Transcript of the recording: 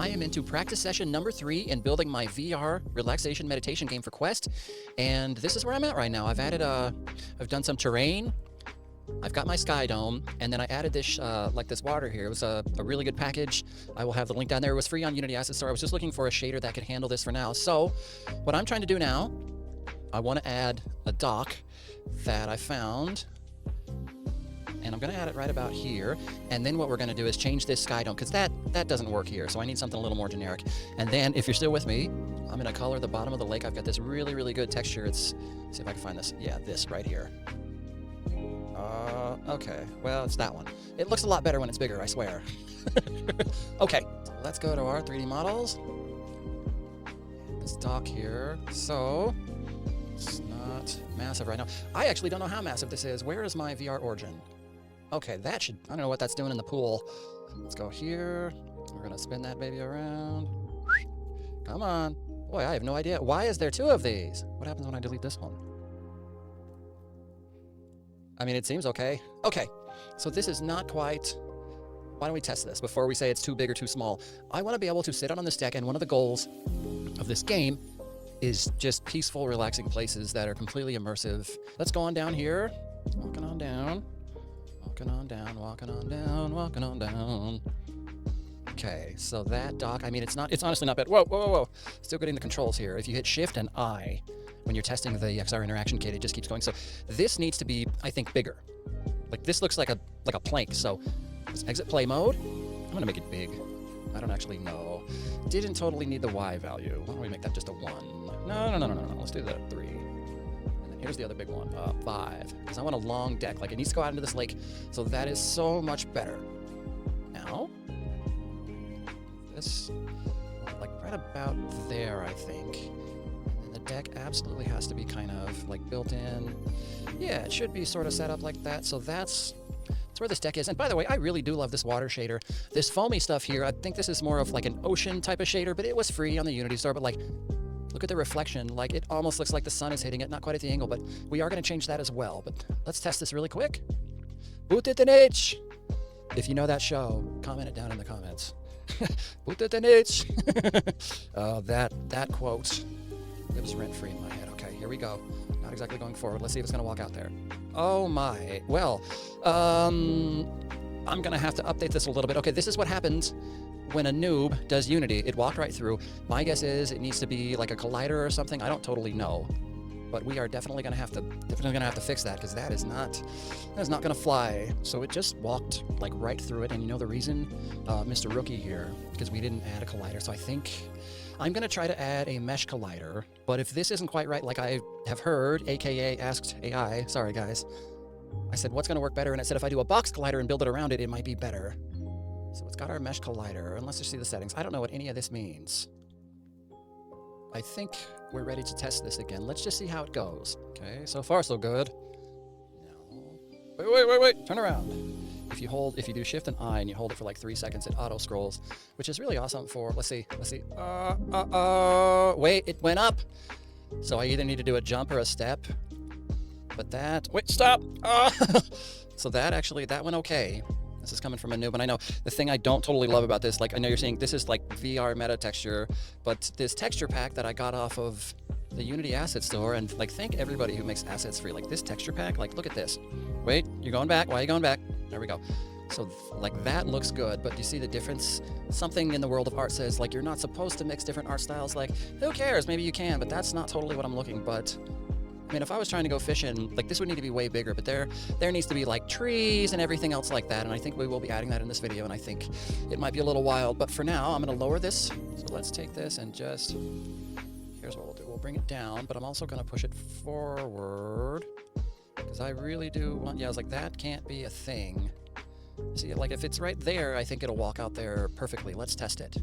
I am into practice session number 3 in building my VR relaxation meditation game for Quest, and this is where I'm at right now. I've done some terrain, I've got my sky dome, and then I added this, this water here. It was a really good package. I will have the link down there. It was free on Unity Asset Store. I was just looking for a shader that could handle this for now. So, what I'm trying to do now, I want to add a dock that I found, and I'm going to add it right about here. And then what we're going to do is change this sky dome, because that doesn't work here. So I need something a little more generic. And then, if you're still with me, I'm going to color the bottom of the lake. I've got this really, really good texture. Let's see if I can find this. Yeah, this right here. Okay, well, it's that one. It looks a lot better when it's bigger, I swear. Okay, let's go to our 3D models. This dock here. So, it's not massive right now. I actually don't know how massive this is. Where is my VR origin? Okay, that should, I don't know what that's doing in the pool. Let's go here. We're gonna spin that baby around. Come on. Boy, I have no idea. Why is there 2 of these? What happens when I delete this one? I mean, it seems okay. Okay, so this is not quite... Why don't we test this before we say it's too big or too small? I want to be able to sit out on this deck, and one of the goals of this game is just peaceful, relaxing places that are completely immersive. Let's go on down here. Walking on down. Walking on down, walking on down, walking on down. Okay, so that dock, I mean, it's honestly not bad. Whoa, whoa, whoa, whoa. Still getting the controls here. If you hit Shift and I, when you're testing the XR interaction kit, it just keeps going. So this needs to be, I think, bigger. Like, this looks like a plank. So let's exit play mode. I'm gonna make it big. I don't actually know. Didn't totally need the Y value. Why don't we make that just a 1? No. Let's do the 3. And then here's the other big one, 5. Because I want a long deck. Like, it needs to go out into this lake. So that is so much better. Now, this, like right about there, I think. And the deck absolutely has to be kind of like built in. Yeah, it should be sort of set up like that. So that's where this deck is. And by the way, I really do love this water shader. This foamy stuff here, I think this is more of like an ocean type of shader, but it was free on the Unity store. But like, look at the reflection. Like, it almost looks like the sun is hitting it, not quite at the angle, but we are going to change that as well. But let's test this really quick. Boot it in H. If you know that show, comment it down in the comments. Boot it in H. That quote lives rent-free in my head. Okay, here we go. Not exactly going forward. Let's see if it's going to walk out there. Oh my. Well, I'm going to have to update this a little bit. Okay, this is what happens when a noob does Unity. It walked right through. My guess is it needs to be like a collider or something. I don't totally know. But we are definitely going to have to fix that, because that is not going to fly. So it just walked like right through it. And you know the reason, Mr. Rookie here, because we didn't add a collider. So I think I'm going to try to add a mesh collider. But if this isn't quite right, like I have heard, aka asked AI, sorry guys, I said, what's going to work better? And it said, if I do a box collider and build it around it, it might be better. So it's got our mesh collider, and let's just see the settings. I don't know what any of this means. I think we're ready to test this again. Let's just see how it goes. Okay, so far so good. No. Wait. Turn around. If you do Shift and I and you hold it for like 3 seconds, it auto scrolls, which is really awesome for, let's see. Wait, it went up. So I either need to do a jump or a step. But stop. So that went okay. This is coming from a noob, and I know the thing I don't totally love about this, like I know you're seeing this is like VR meta texture, but this texture pack that I got off of the Unity Asset Store, and like thank everybody who makes assets free, like this texture pack, like look at this. Wait, you're going back. Why are you going back? There we go. So like that looks good, but do you see the difference? Something in the world of art says like you're not supposed to mix different art styles. Like who cares? Maybe you can, but that's not totally what I'm looking. But I mean, if I was trying to go fishing, like this would need to be way bigger, but there needs to be like trees and everything else like that. And I think we will be adding that in this video, and I think it might be a little wild, but for now, I'm going to lower this. So let's take this and just, here's what we'll do. We'll bring it down, but I'm also going to push it forward, because I really do want, yeah, I was like, that can't be a thing. See, like if it's right there, I think it'll walk out there perfectly. Let's test it.